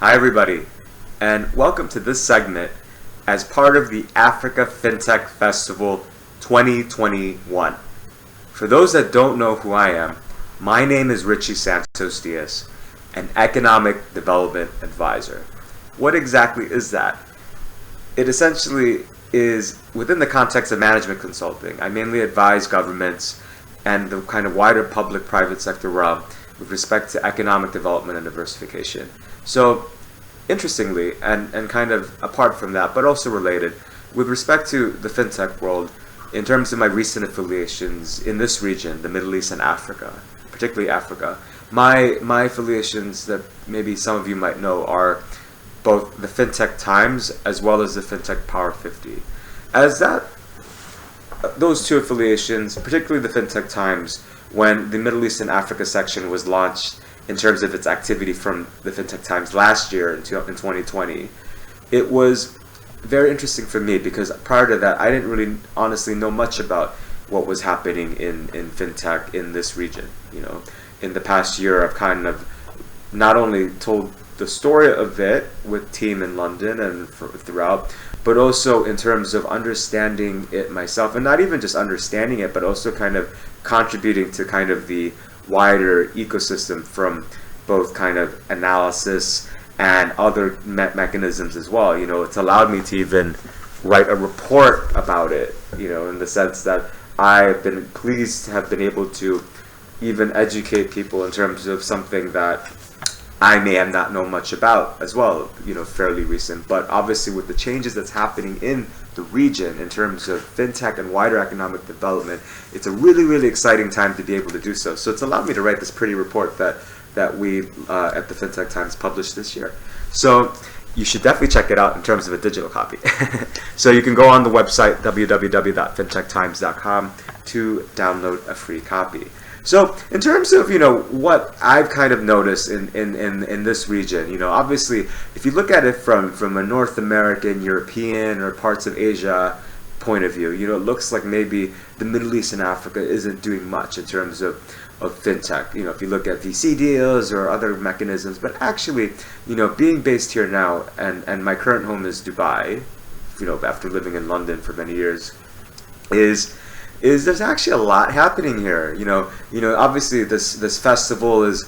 Hi everybody, and welcome to this segment as part of the Africa FinTech Festival 2021. For those that don't know who I am, my name is Richie Santos Diaz, an Economic Development Advisor. What exactly is that? It essentially is within the context of management consulting. I mainly advise governments and the kind of wider public-private sector realm with respect to economic development and diversification. So, interestingly, and kind of apart from that, but also related, with respect to the fintech world, in terms of my recent affiliations in this region, the Middle East and Africa, particularly Africa, my affiliations that maybe some of you might know are both the FinTech Times as well as the FinTech Power50. As those two affiliations, particularly the FinTech Times, when the Middle East and Africa section was launched in terms of its activity from the FinTech Times last year in 2020, it was very interesting for me because prior to that, I didn't really honestly know much about what was happening in FinTech in this region. You know, in the past year, I've kind of not only told the story of it with team in London and throughout, but also in terms of understanding it myself, and not even just understanding it, but also kind of contributing to kind of the wider ecosystem from both kind of analysis and other mechanisms as well. You know, it's allowed me to even write a report about it, you know, in the sense that I've been pleased to have been able to even educate people in terms of something that I may have not known much about as well, you know, fairly recent. But obviously with the changes that's happening in the region in terms of fintech and wider economic development, it's a really, really exciting time to be able to do so. So it's allowed me to write this pretty report that we at the FinTech Times published this year. So you should definitely check it out in terms of a digital copy. So you can go on the website www.fintechtimes.com to download a free copy. So in terms of, you know, what I've kind of noticed in this region, you know, obviously if you look at it from a North American, European, or parts of Asia point of view, you know, it looks like maybe the Middle East and Africa isn't doing much in terms of fintech. You know, if you look at VC deals or other mechanisms, but actually, you know, being based here now, and my current home is Dubai, you know, after living in London for many years, is there's actually a lot happening here. You know, obviously this festival is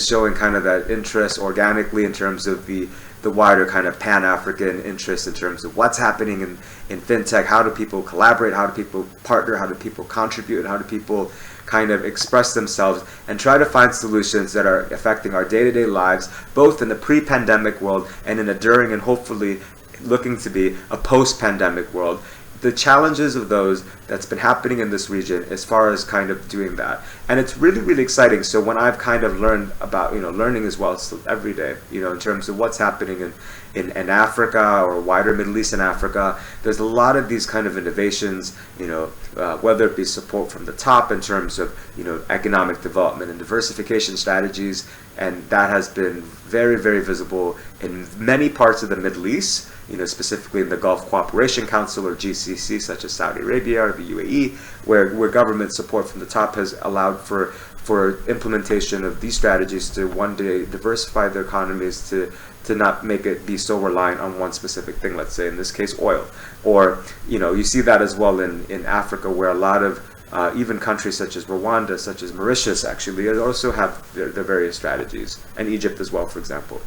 showing kind of that interest organically in terms of the wider kind of Pan-African interest in terms of what's happening in fintech. How do people collaborate? How do people partner? How do people contribute? How do people kind of express themselves and try to find solutions that are affecting our day-to-day lives, both in the pre-pandemic world and in a during and hopefully looking to be a post-pandemic world. The challenges of those that's been happening in this region as far as kind of doing that. And it's really, really exciting. So when I've kind of learned about, you know, learning as well still every day, you know, in terms of what's happening in Africa or wider Middle East and Africa, there's a lot of these kind of innovations, you know, whether it be support from the top in terms of, you know, economic development and diversification strategies. And that has been very, very visible in many parts of the Middle East, you know, specifically in the Gulf Cooperation Council or GCC, such as Saudi Arabia or the UAE, where government support from the top has allowed for implementation of these strategies to one day diversify their economies to not make it be so reliant on one specific thing, let's say in this case oil. Or, you know, you see that as well in Africa, where a lot of even countries such as Rwanda, such as Mauritius, actually also have their various strategies, and Egypt as well, for example.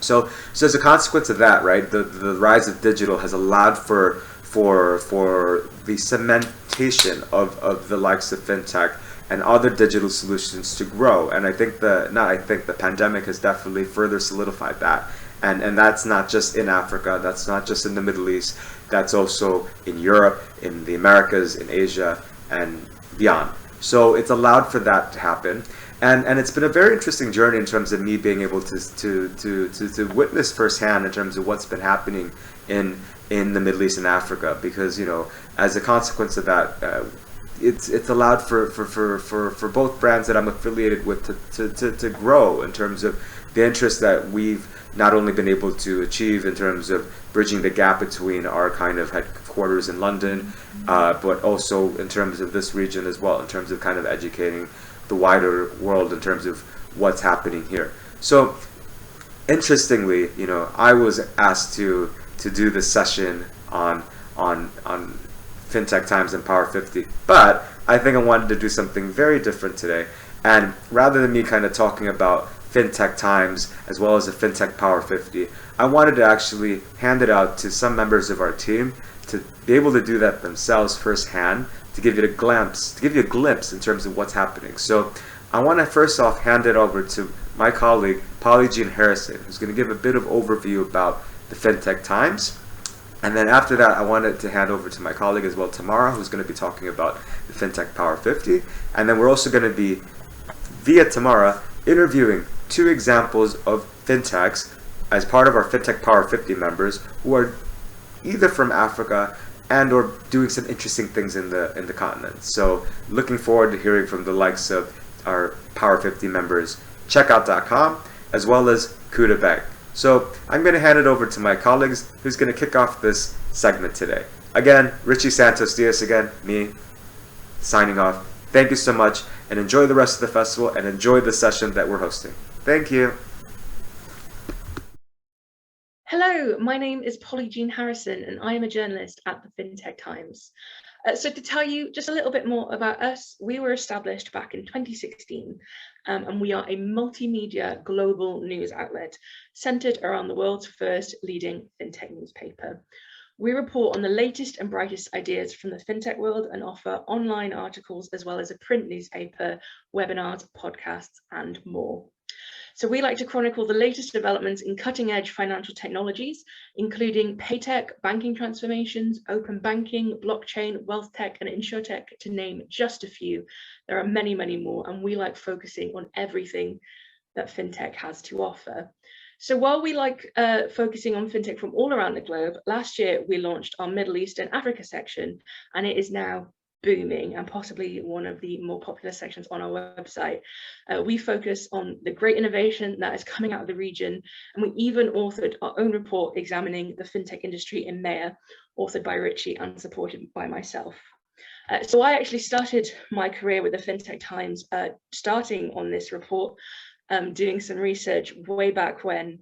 So as a consequence of that, right, the rise of digital has allowed for the cementation of the likes of fintech and other digital solutions to grow. And I think the pandemic has definitely further solidified that. And that's not just in Africa, that's not just in the Middle East, that's also in Europe, in the Americas, in Asia, and beyond. So it's allowed for that to happen. And it's been a very interesting journey in terms of me being able to witness firsthand in terms of what's been happening in the Middle East and Africa, because, you know, as a consequence of that, it's allowed for both brands that I'm affiliated with to grow in terms of the interest that we've not only been able to achieve in terms of bridging the gap between our kind of headquarters in London, but also in terms of this region as well, in terms of kind of educating the wider world in terms of what's happening here. So interestingly, I was asked to do this session on FinTech Times and Power50, but I think I wanted to do something very different today. And rather than me kind of talking about FinTech Times as well as the FinTech Power50, I wanted to actually hand it out to some members of our team to be able to do that themselves firsthand, to give you a glimpse in terms of what's happening. So I want to first off hand it over to my colleague, Polly Jean Harrison, who's going to give a bit of overview about the FinTech Times. And then after that, I wanted to hand over to my colleague as well, Tamara, who's going to be talking about the FinTech Power50. And then we're also going to be, via Tamara, interviewing 2 examples of FinTechs as part of our FinTech Power50 members who are either from Africa and or doing some interesting things in the continent. So looking forward to hearing from the likes of our Power50 members, checkout.com, as well as Kuda Bank. So I'm going to hand it over to my colleagues who's going to kick off this segment today. Again, Richie Santos Diaz again, me, signing off. Thank you so much, and enjoy the rest of the festival and enjoy the session that we're hosting. Thank you. Hello, my name is Polly Jean Harrison and I am a journalist at the FinTech Times. So to tell you just a little bit more about us, we were established back in 2016 and we are a multimedia global news outlet centered around the world's first leading FinTech newspaper. We report on the latest and brightest ideas from the FinTech world and offer online articles as well as a print newspaper, webinars, podcasts and more. So we like to chronicle the latest developments in cutting-edge financial technologies, including paytech, banking transformations, open banking, blockchain, wealth tech, and insurtech, to name just a few. There are many, many more, and we like focusing on everything that FinTech has to offer. So while we like focusing on FinTech from all around the globe, last year we launched our Middle East and Africa section, and it is now booming and possibly one of the more popular sections on our website. We focus on the great innovation that is coming out of the region, and we even authored our own report examining the FinTech industry in MEA, authored by Richie and supported by myself. So I actually started my career with the FinTech Times, starting on this report, doing some research way back when.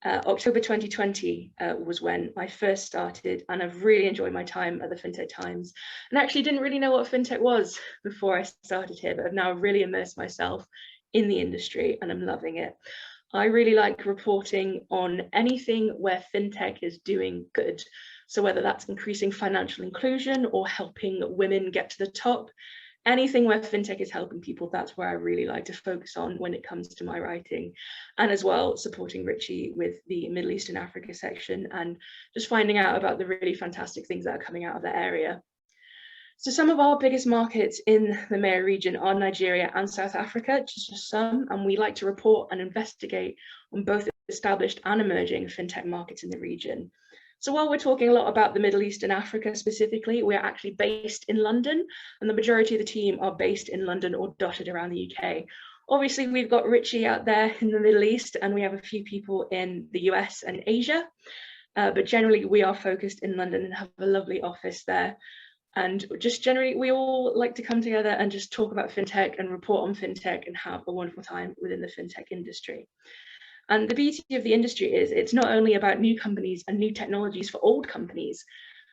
October 2020 was when I first started, and I've really enjoyed my time at the FinTech Times, and actually didn't really know what FinTech was before I started here, but I've now really immersed myself in the industry and I'm loving it. I really like reporting on anything where FinTech is doing good. So whether that's increasing financial inclusion or helping women get to the top, anything where FinTech is helping people, that's where I really like to focus on when it comes to my writing. And as well, supporting Richie with the Middle East and Africa section and just finding out about the really fantastic things that are coming out of that area. So some of our biggest markets in the MEA region are Nigeria and South Africa, just some, and we like to report and investigate on both established and emerging FinTech markets in the region. So while we're talking a lot about the Middle East and Africa specifically, we are actually based in London, and the majority of the team are based in London or dotted around the UK. Obviously, we've got Richie out there in the Middle East, and we have a few people in the US and Asia, but generally we are focused in London and have a lovely office there. And just generally, we all like to come together and just talk about FinTech and report on FinTech and have a wonderful time within the FinTech industry. And the beauty of the industry is it's not only about new companies and new technologies for old companies,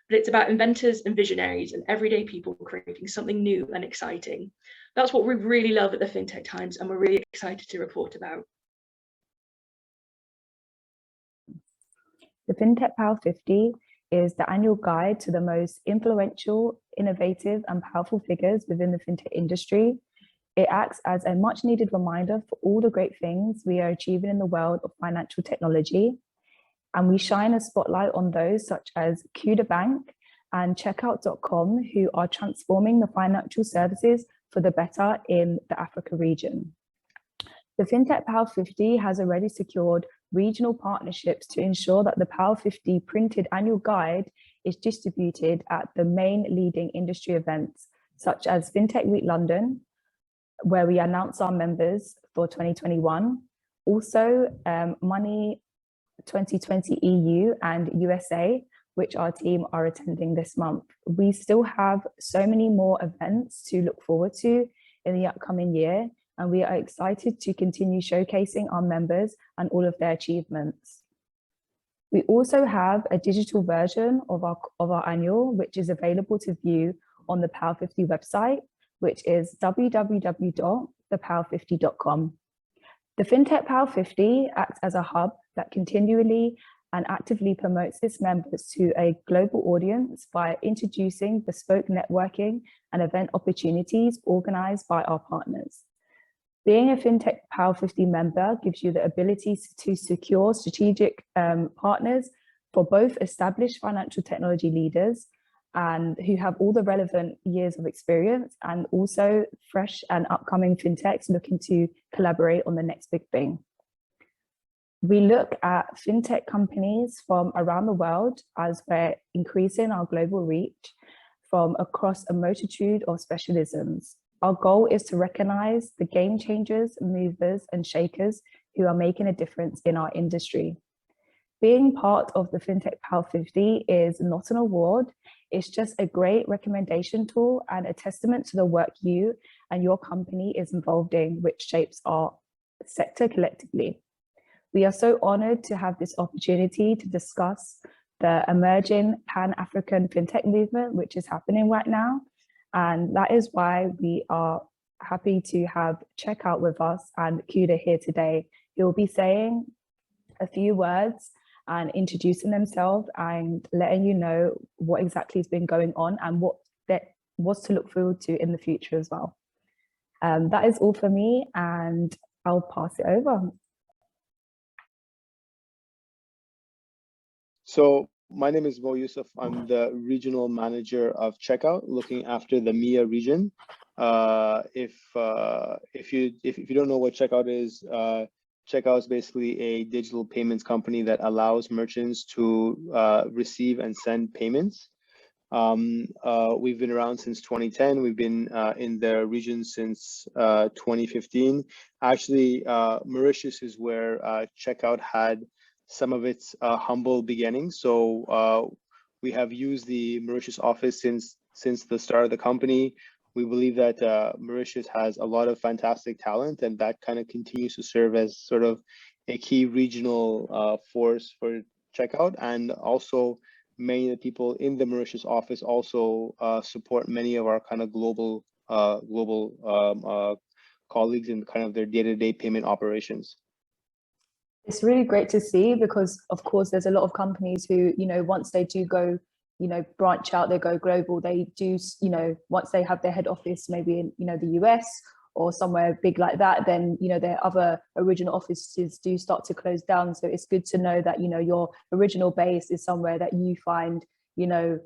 but it's about inventors and visionaries and everyday people creating something new and exciting. That's what we really love at the FinTech Times, and we're really excited to report about. The FinTech Power50 is the annual guide to the most influential, innovative, and powerful figures within the FinTech industry. It acts as a much needed reminder for all the great things we are achieving in the world of financial technology. And we shine a spotlight on those such as Kuda Bank and checkout.com, who are transforming the financial services for the better in the Africa region. The FinTech Power50 has already secured regional partnerships to ensure that the Power50 printed annual guide is distributed at the main leading industry events, such as FinTech Week London, where we announce our members for 2021. Also, Money 2020 EU and USA, which our team are attending this month. We still have so many more events to look forward to in the upcoming year, and we are excited to continue showcasing our members and all of their achievements. We also have a digital version of our annual, which is available to view on the Power50 website, which is www.thepower50.com. The FinTech Power50 acts as a hub that continually and actively promotes its members to a global audience by introducing bespoke networking and event opportunities organized by our partners. Being a FinTech Power50 member gives you the ability to secure strategic partners for both established financial technology leaders and who have all the relevant years of experience, and also fresh and upcoming FinTechs looking to collaborate on the next big thing. We look at FinTech companies from around the world as we're increasing our global reach from across a multitude of specialisms. Our goal is to recognize the game changers, movers, and shakers who are making a difference in our industry. Being part of the FinTech Power50 is not an award, it's just a great recommendation tool and a testament to the work you and your company is involved in, which shapes our sector collectively. We are so honored to have this opportunity to discuss the emerging Pan-African FinTech movement, which is happening right now. And that is why we are happy to have Checkout with us and Kuda here today. He'll be saying a few words and introducing themselves and letting you know what exactly has been going on and what's to look forward to in the future as well. That is all for me, and I'll pass it over. So my name is Mo Yusuf. I'm the regional manager of Checkout, looking after the MEA region. If you don't know what Checkout is, Checkout is basically a digital payments company that allows merchants to receive and send payments. We've been around since 2010. We've been in the region since 2015. Actually, Mauritius is where Checkout had some of its humble beginnings. So we have used the Mauritius office since the start of the company. We believe that Mauritius has a lot of fantastic talent, and that kind of continues to serve as sort of a key regional force for Checkout. And also many of the people in the Mauritius office also support many of our kind of global colleagues in kind of their day-to-day payment operations. It's really great to see, because of course there's a lot of companies who, you know, once they do go, you know, branch out, they go global, they do, you know, once they have their head office maybe in, you know, the US or somewhere big like that, then, you know, their other original offices do start to close down. So it's good to know that, you know, your original base is somewhere that you find, you know,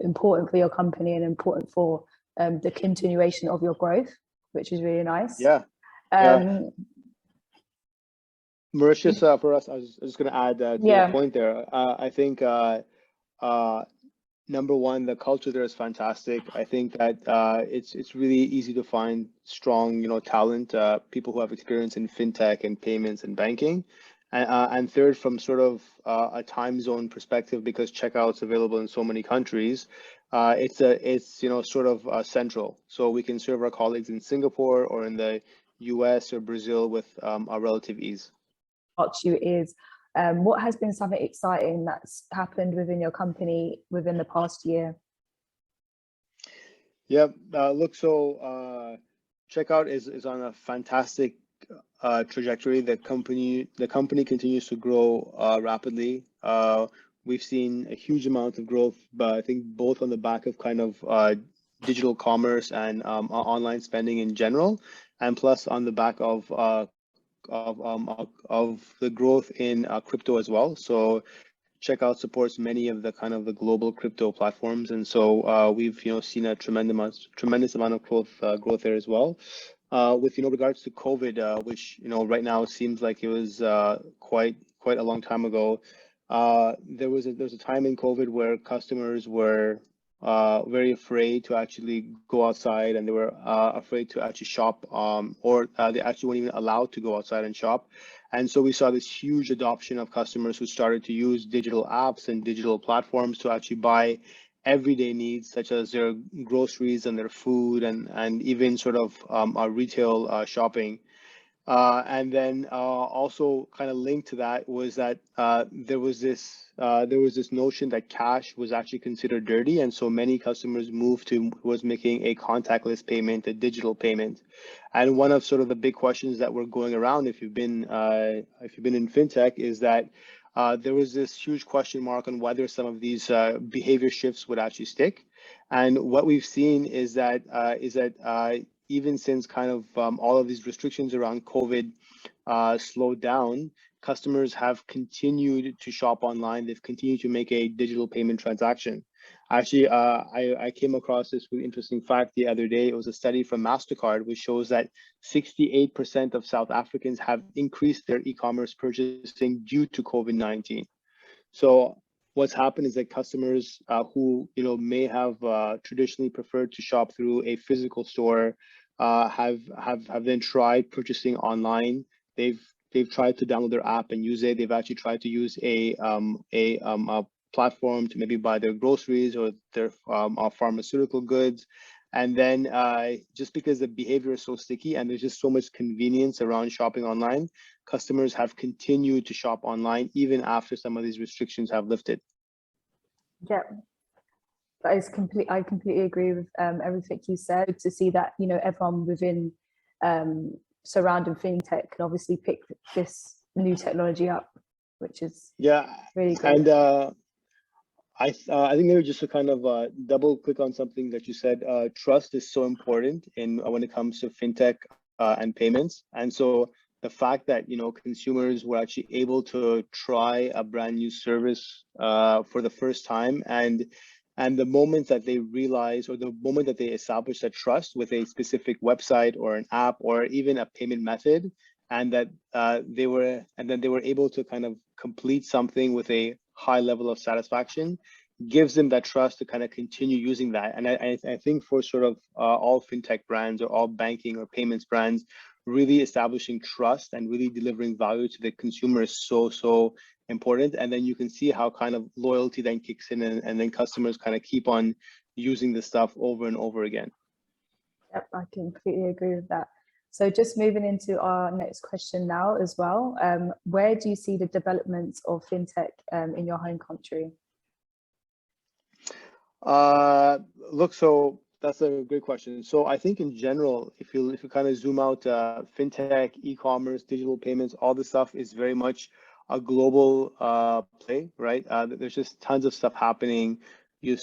important for your company and important for the continuation of your growth, which is really nice. Yeah. Mauritius, for us, I was just going to add to your point there. I think number one, the culture there is fantastic. I think that it's really easy to find strong, you know, talent, people who have experience in fintech and payments and banking. And third, from sort of a time zone perspective, because Checkout's available in so many countries, it's you know, sort of central. So we can serve our colleagues in Singapore or in the US or Brazil with a relative ease. You is what has been something exciting that's happened within your company within the past year? Yeah, look, so Checkout is on a fantastic trajectory. The company continues to grow rapidly. We've seen a huge amount of growth, but I think both on the back of kind of digital commerce and online spending in general, and plus on the back of the growth in crypto as well. So Checkout supports many of the kind of the global crypto platforms, and so we've, you know, seen a tremendous amount of growth there as well. With, you know, regards to COVID, which, you know, right now seems like it was quite a long time ago. There was a time in COVID where customers were very afraid to actually go outside, and they were afraid to actually shop, or they actually weren't even allowed to go outside and shop. And so we saw this huge adoption of customers who started to use digital apps and digital platforms to actually buy everyday needs, such as their groceries and their food, and even sort of our retail shopping. And then also kind of linked to that was that there was this notion that cash was actually considered dirty, and so many customers moved to was making a contactless payment, a digital payment. And one of sort of the big questions that were going around, if you've been in fintech, is that there was this huge question mark on whether some of these behavior shifts would actually stick. And what we've seen is that even since kind of all of these restrictions around COVID slowed down, customers have continued to shop online. They've continued to make a digital payment transaction. Actually, I came across this really interesting fact the other day. It was a study from MasterCard, which shows that 68% of South Africans have increased their e-commerce purchasing due to COVID-19. So what's happened is that customers who may have traditionally preferred to shop through a physical store have then tried purchasing online. They've tried to download their app and use it. They've actually tried to use a platform to maybe buy their groceries or their pharmaceutical goods. And then just because the behavior is so sticky and there's just so much convenience around shopping online, customers have continued to shop online even after some of these restrictions have lifted. Yeah, that is I completely agree with everything you said. To see that everyone within surrounding fintech can obviously pick this new technology up, which is really great. And I think maybe just to kind of double click on something that you said, trust is so important when it comes to fintech and payments. And so the fact that consumers were actually able to try a brand new service for the first time, and the moment that they realize, or the moment that they establish that trust with a specific website or an app or even a payment method, and that they were able to kind of complete something with a high level of satisfaction, gives them that trust to kind of continue using that. And I think for sort of all fintech brands or all banking or payments brands, really establishing trust and really delivering value to the consumer is so important. And then you can see how kind of loyalty then kicks in, and then customers kind of keep on using the stuff over and over again. Yep, I completely agree with that. So just moving into our next question now as well, where do you see the development of fintech in your home country? Look, so that's a great question. So I think in general, if you kind of zoom out, fintech, e-commerce, digital payments, all this stuff is very much a global play, right? There's just tons of stuff happening. You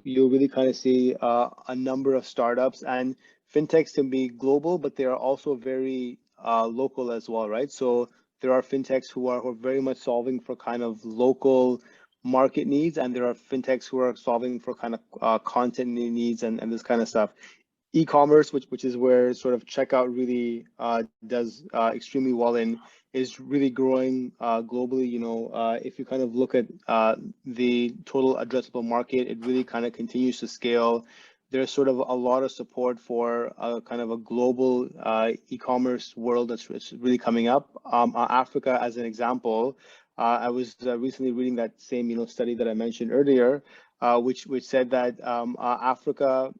really kind of see a number of startups, and fintechs can be global, but they are also very local as well, right? So there are fintechs who are very much solving for kind of local market needs, and there are fintechs who are solving for kind of content needs and this kind of stuff. E-commerce, which is where sort of checkout really does extremely well in, is really growing globally. If you kind of look at the total addressable market, it really kind of continues to scale. There's sort of a lot of support for kind of a global e-commerce world that's really coming up. Africa, as an example, I was recently reading that same study that I mentioned earlier, which said that Africa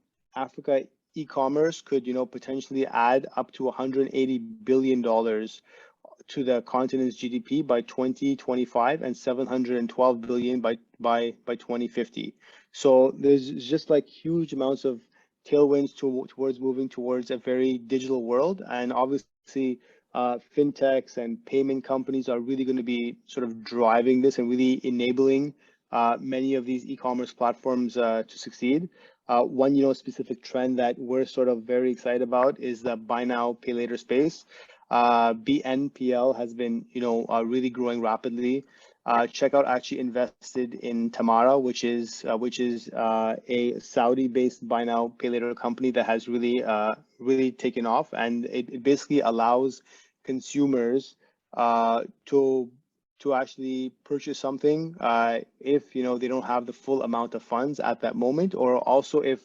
e-commerce could potentially add up to $180 billion to the continent's GDP by 2025, and 712 billion by 2050. So there's just like huge amounts of tailwinds towards moving towards a very digital world, and obviously fintechs and payment companies are really going to be sort of driving this and really enabling many of these e-commerce platforms to succeed. One specific trend that we're sort of very excited about is the buy now, pay later space. BNPL has been really growing rapidly. Checkout actually invested in Tamara, which is a Saudi-based buy now, pay later company that has really taken off, and it basically allows consumers to actually purchase something if they don't have the full amount of funds at that moment, or also if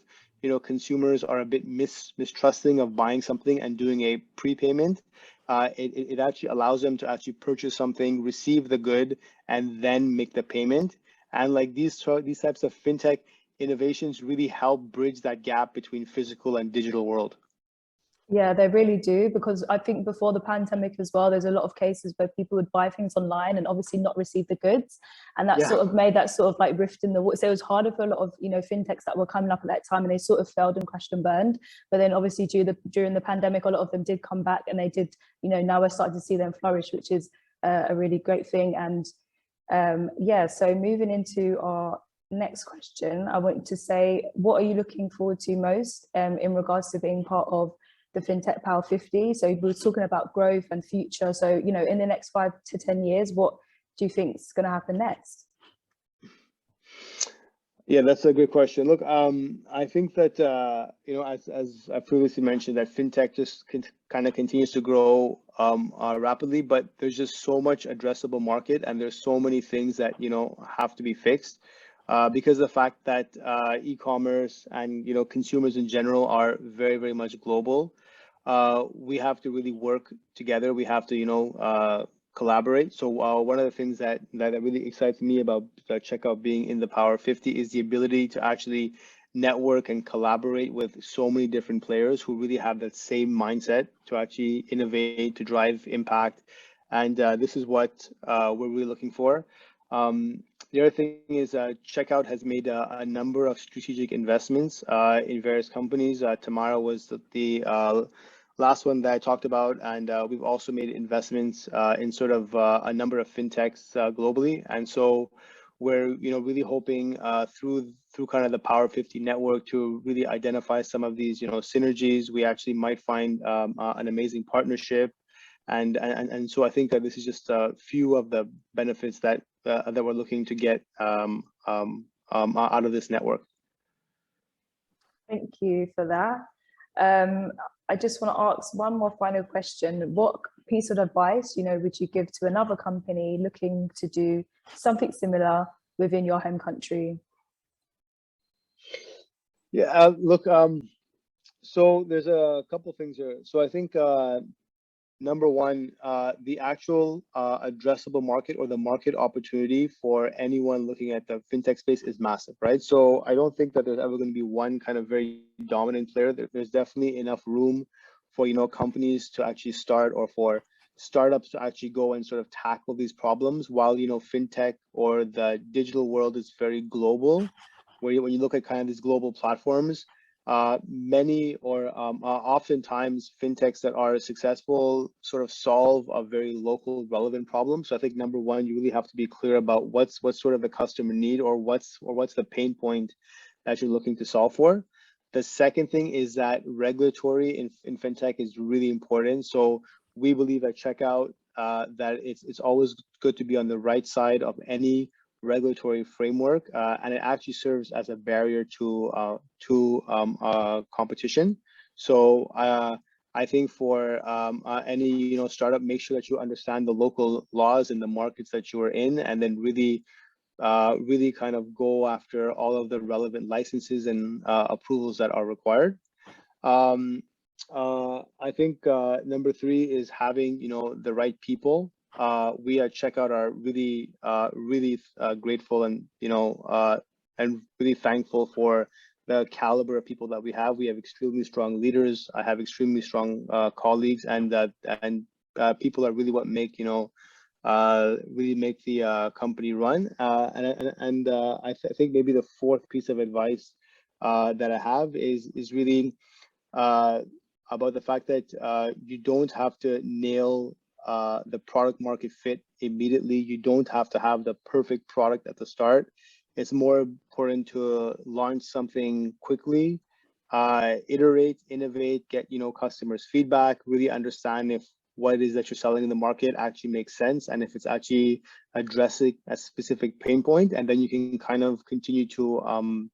consumers are a bit mistrusting of buying something and doing a prepayment. It actually allows them to actually purchase something, receive the good, and then make the payment. And like these types of fintech innovations really help bridge that gap between physical and digital world. Yeah, they really do, because I think before the pandemic as well, there's a lot of cases where people would buy things online and obviously not receive the goods, and that sort of made that sort of like rift in the water. So it was harder for a lot of, you know, fintechs that were coming up at that time, and they sort of failed and crashed and burned. But then obviously during the pandemic, a lot of them did come back, and they did, you know, now we're starting to see them flourish, which is a really great thing. And yeah, so moving into our next question, I want to say, what are you looking forward to most in regards to being part of the FinTech Power 50? So we were talking about growth and future. So, you know, in the next 5 to 10 years, what do you think is going to happen next? Yeah, that's a good question. Look, I think that, you know, as I previously mentioned, that FinTech just kind of continues to grow rapidly, but there's just so much addressable market, and there's so many things that, you know, have to be fixed. Because of the fact that e-commerce and, you know, consumers in general are very, very much global, we have to really work together. We have to, you know, collaborate. So one of the things that really excites me about Checkout being in the Power 50 is the ability to actually network and collaborate with so many different players who really have that same mindset to actually innovate, to drive impact. And this is what we're really looking for. The other thing is Checkout has made a number of strategic investments in various companies. Tamara was the last one that I talked about, and we've also made investments in sort of a number of fintechs globally. And so we're, you know, really hoping through kind of the Power 50 network to really identify some of these, you know, synergies. We actually might find an amazing partnership. And so I think that this is just a few of the benefits that we're looking to get out of this network. Thank you for that. I just want to ask one more final question. What piece of advice, you know, would you give to another company looking to do something similar within your home country? Yeah, look, so there's a couple things here. So I think number one, the actual addressable market or the market opportunity for anyone looking at the fintech space is massive, right? So I don't think that there's ever going to be one kind of very dominant player. There's definitely enough room for, you know, companies to actually start, or for startups to actually go and sort of tackle these problems, while, you know, fintech or the digital world is very global, where when you look at kind of these global platforms, many or oftentimes fintechs that are successful sort of solve a very local relevant problem. So I think number one, you really have to be clear about what's sort of the customer need, or what's the pain point that you're looking to solve for. The second thing is that regulatory in fintech is really important. So we believe at Checkout that it's always good to be on the right side of any regulatory framework, and it actually serves as a barrier to competition. So I think for any, you know, startup, make sure that you understand the local laws in the markets that you are in, and then really kind of go after all of the relevant licenses and approvals that are required. I think number three is having, you know, the right people. We at Checkout are really grateful and, you know, and really thankful for the caliber of people that we have. We have extremely strong leaders. I have extremely strong colleagues, and people are really what make, you know, really make the company run. And I think maybe the fourth piece of advice that I have is really about the fact that you don't have to nail the product market fit immediately. You don't have to have the perfect product at the start. It's more important to launch something quickly, iterate, innovate, get, you know, customers' feedback, really understand if what it is that you're selling in the market actually makes sense, and if it's actually addressing a specific pain point, and then you can kind of continue to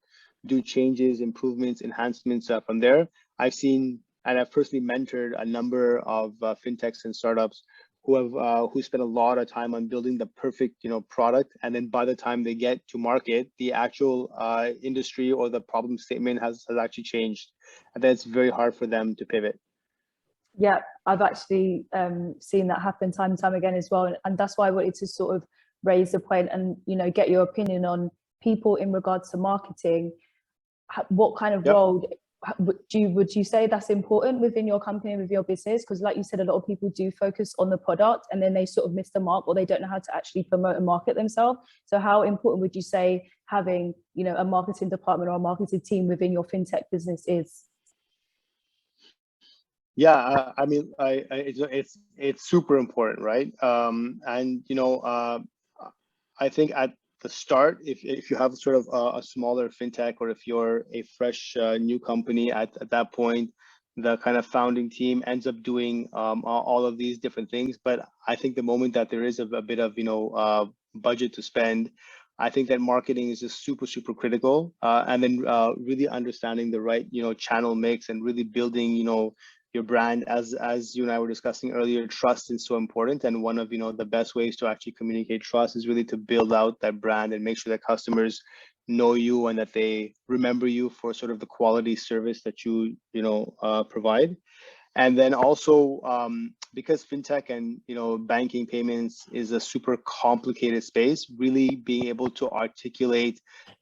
do changes, improvements, enhancements from there. I've seen, and I've personally mentored a number of fintechs and startups who spend a lot of time on building the perfect, you know, product, and then by the time they get to market, the actual industry or the problem statement has actually changed, and then it's very hard for them to pivot. Yeah, I've actually seen that happen time and time again as well, and that's why I wanted to sort of raise the point and, you know, get your opinion on people in regards to marketing. what kind of Yep. role would you say that's important within your company, with your business? Because like you said, a lot of people do focus on the product and then they sort of miss the mark, or they don't know how to actually promote and market themselves. So how important would you say having, you know, a marketing department or a marketing team within your fintech business is? Yeah, I mean, it's super important, right? And you know, I think at the start, if you have sort of a smaller fintech, or if you're a fresh new company at that point, the kind of founding team ends up doing all of these different things. But I think the moment that there is a bit of, you know, budget to spend, I think that marketing is just super critical. And then really understanding the right, you know, channel mix, and really building, you know, your brand. As you and I were discussing earlier, trust is so important, and one of, you know, the best ways to actually communicate trust is really to build out that brand and make sure that customers know you and that they remember you for sort of the quality service that you know, provide. And then also, because fintech and, you know, banking payments is a super complicated space, really being able to articulate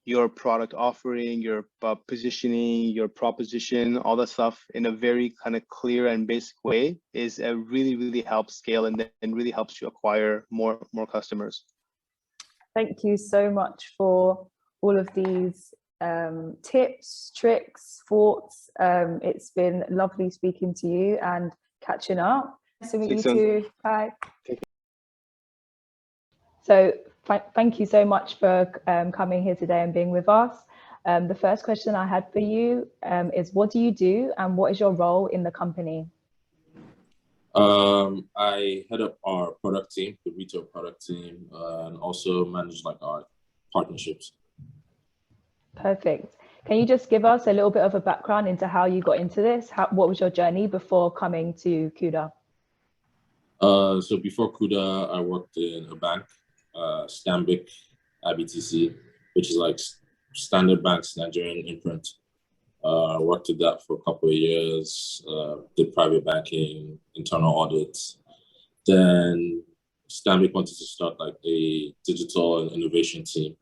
your product offering, your positioning, your proposition, all that stuff in a very kind of clear and basic way is really helps scale, and then really helps you acquire more customers. Thank you so much for all of these tips, tricks, thoughts. It's been lovely speaking to you and catching up. Nice to meet you too. Bye. So thank you so much for coming here today and being with us. The first question I had for you is, what do you do and what is your role in the company? I head up our product team, the retail product team, and also manage like our partnerships. Perfect. Can you just give us a little bit of a background into how you got into this? What was your journey before coming to Kuda? So before Kuda, I worked in a bank, Stanbic IBTC, which is like Standard Bank's Nigerian imprint. I worked with that for a couple of years, did private banking, internal audits. Then Stanbic wanted to start like a digital and innovation team.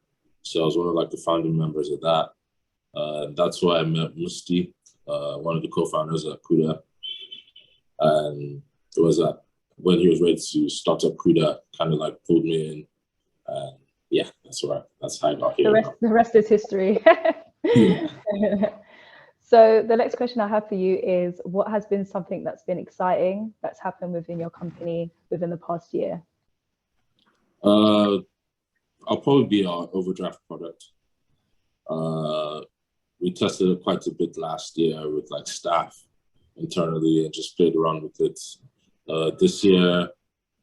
So I was one of like the founding members of that. That's why I met Musti, one of the co-founders at Kuda. And it was when he was ready to start up Kuda, kind of like pulled me in. And yeah, that's how I got here. The rest is history. Yeah. So the next question I have for you is, what has been something that's been exciting that's happened within your company within the past year? I'll probably be our overdraft product. We tested it quite a bit last year with like staff internally and just played around with it. This year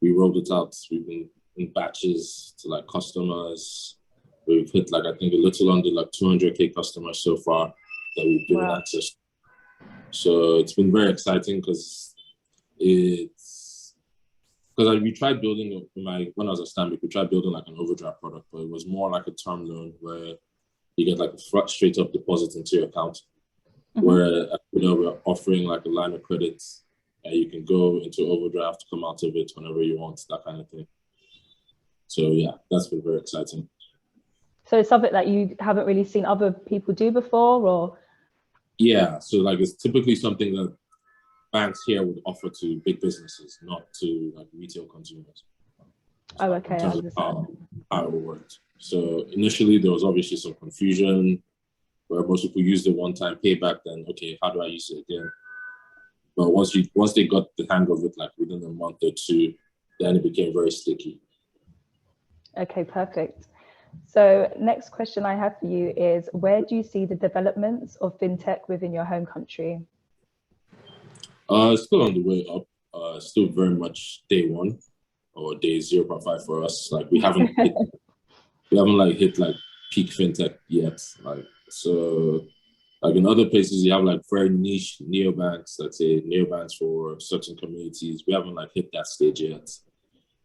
we rolled it out. We've been in batches to like customers. We've hit like, I think a little under like 200K customers so far that we've given access. So it's been very exciting because we tried building when I was at Stanbic, we tried building like an overdraft product, but it was more like a term loan where you get like a straight up deposit into your account. Mm-hmm. Where, you know, we're offering like a line of credit and you can go into overdraft, come out of it whenever you want, that kind of thing. So yeah, that's been very exciting. So it's something that you haven't really seen other people do before, or? Yeah, so like it's typically something that banks here would offer to big businesses, not to like retail consumers. Oh, okay. In terms of how it worked. So initially there was obviously some confusion where most people use the one-time payback, then okay, how do I use it again? But once they got the hang of it, like within a month or two, then it became very sticky. Okay, perfect. So next question I have for you is, where do you see the developments of fintech within your home country? It's still on the way up. Still very much day one or day 0.5 for us. Like we haven't hit like peak fintech yet. Like so, like in other places you have like very niche neobanks. Let's say neobanks for certain communities. We haven't like hit that stage yet.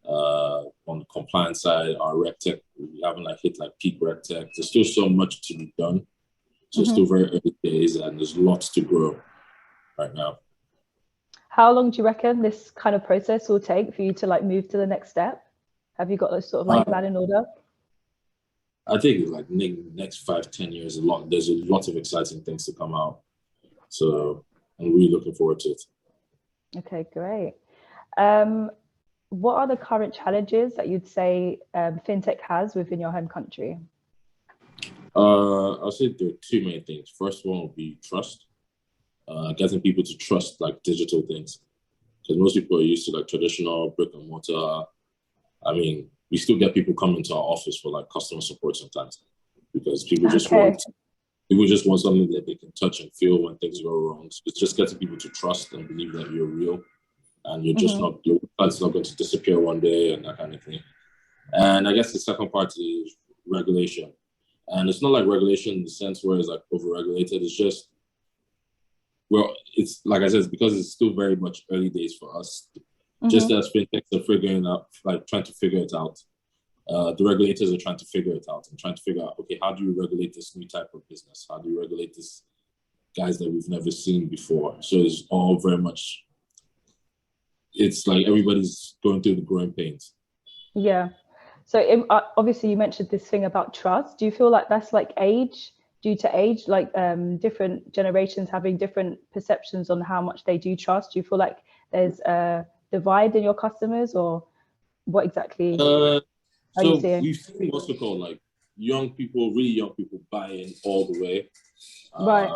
On the compliance side, our RegTech, we haven't like hit like peak RegTech. There's still so much to be done. So it's still very early days and there's lots to grow right now. How long do you reckon this kind of process will take for you to like move to the next step? Have you got a sort of like plan in order? I think like next 5-10 years, there's a lot of exciting things to come out. So I'm really looking forward to it. Okay, great. What are the current challenges that you'd say FinTech has within your home country? I'll say there are two main things. First one would be trust. Getting people to trust like digital things. Because most people are used to like traditional brick and mortar. I mean, we still get people coming to our office for like customer support sometimes, because people just want something that they can touch and feel when things go wrong. So it's just getting people to trust and believe that you're real, and you're just not, your website's not going to disappear one day and that kind of thing. And I guess the second part is regulation. And it's not like regulation in the sense where it's like over-regulated. It's just, well, it's like I said, it's because it's still very much early days for us. Just as FinTechs are figuring out, like trying to figure it out, the regulators are trying to figure it out and trying to figure out, okay, how do you regulate this new type of business? How do you regulate this guys that we've never seen before? So it's all very much, it's like everybody's going through the growing pains. Yeah. So obviously you mentioned this thing about trust. Do you feel like that's like due to age, like different generations having different perceptions on how much they do trust? Do you feel like there's a divide in your customers, or what exactly are you seeing? We've seen what's it called, like young people, really young people buy in all the way. Right.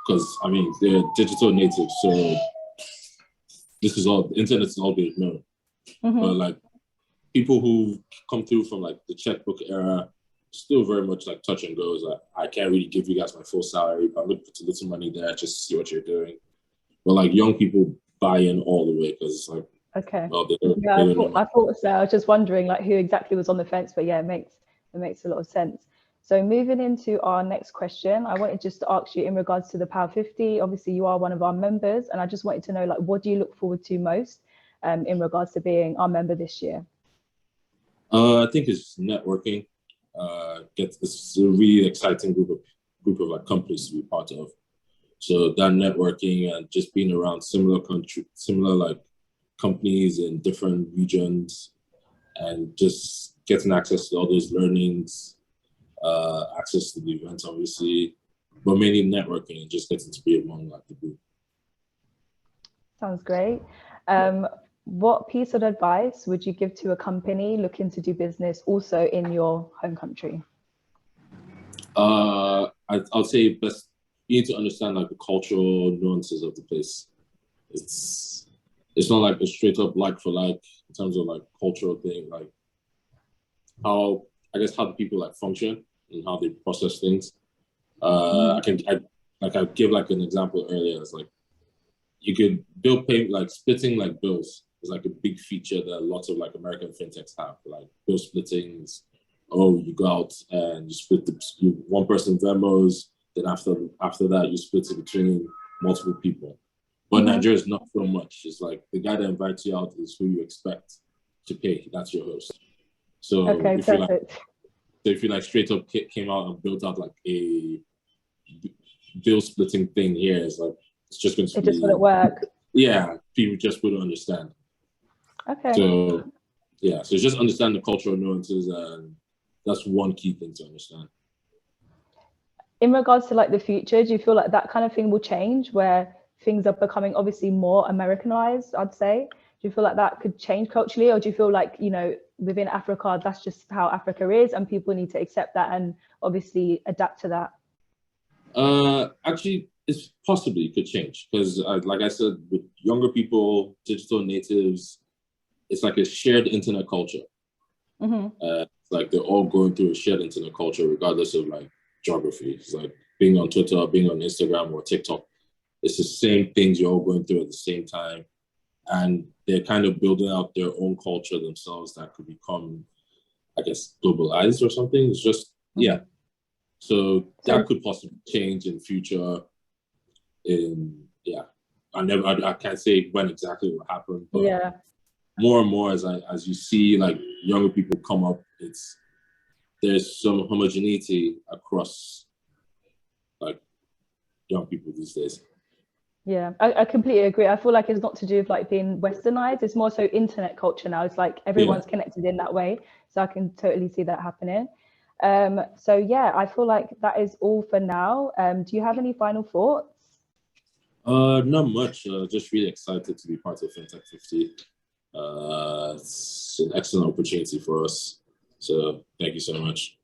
Because I mean, they're digital natives, so this is all, the internet is all they've known. But like people who come through from like the checkbook era, still very much like touch and goes. Like, I can't really give you guys my full salary, but I'm gonna put a little money there just to see what you're doing. But like young people buy in all the way, because it's like, okay. Well, I thought so. I was just wondering like who exactly was on the fence, but yeah, it makes a lot of sense. So moving into our next question, I wanted just to ask you in regards to the Power50. Obviously, you are one of our members, and I just wanted to know, like, what do you look forward to most in regards to being our member this year? I think it's networking. It's a really exciting group of like companies to be part of. So that networking and just being around similar like companies in different regions, and just getting access to all those learnings, access to the events, obviously, but mainly networking and just getting to be among like the group. Sounds great. What piece of advice would you give to a company looking to do business also in your home country? I'll say best, you need to understand like the cultural nuances of the place. It's not like a straight up like for like in terms of like cultural thing, like how the people like function and how they process things. I give like an example earlier. It's like you could bill pay, like splitting like bills is like a big feature that lots of like American FinTechs have. Like bill splitting is, oh, you go out and you split one person Venmos, then after that you split it between multiple people. But Nigeria is not so much. It's like the guy that invites you out is who you expect to pay. That's your host. So okay, if you like straight up came out and built out like a bill splitting thing here, it's like it's just going to be, just wouldn't work. Yeah, people just wouldn't understand. Okay. So yeah, so just understand the cultural nuances, and that's one key thing to understand. In regards to like the future, do you feel like that kind of thing will change, where things are becoming obviously more Americanized, I'd say? Do you feel like that could change culturally, or do you feel like, you know, within Africa, that's just how Africa is and people need to accept that and obviously adapt to that? Actually, it's possibly could change, because like I said, with younger people, digital natives, it's like a shared internet culture. It's like they're all going through a shared internet culture regardless of like geography. It's like being on Twitter, being on Instagram or TikTok. It's the same things you're all going through at the same time. And they're kind of building out their own culture themselves that could become, I guess, globalized or something. It's just, yeah. So that could possibly change in future. I can't say when exactly it will happen, but yeah, more and more as you see like younger people come up, there's some homogeneity across like young people these days. Yeah, I completely agree. I feel like it's not to do with like being westernized. It's more so internet culture now. It's like everyone's connected in that way. So I can totally see that happening. So yeah, I feel like that is all for now. Do you have any final thoughts? Not much. Just really excited to be part of FinTech 50. It's an excellent opportunity for us. So thank you so much.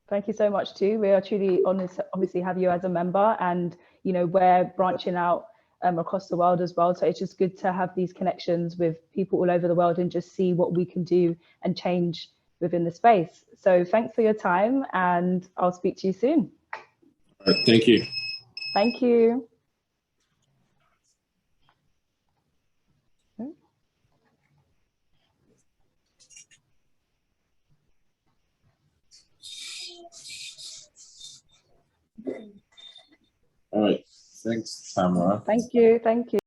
Thank you so much too. We are truly honored to obviously have you as a member, and you know, we're branching out across the world as well. So it's just good to have these connections with people all over the world and just see what we can do and change within the space. So thanks for your time, and I'll speak to you soon. All right, thank you. Thank you. All right. Thanks, Tamara. Thank you. Thank you.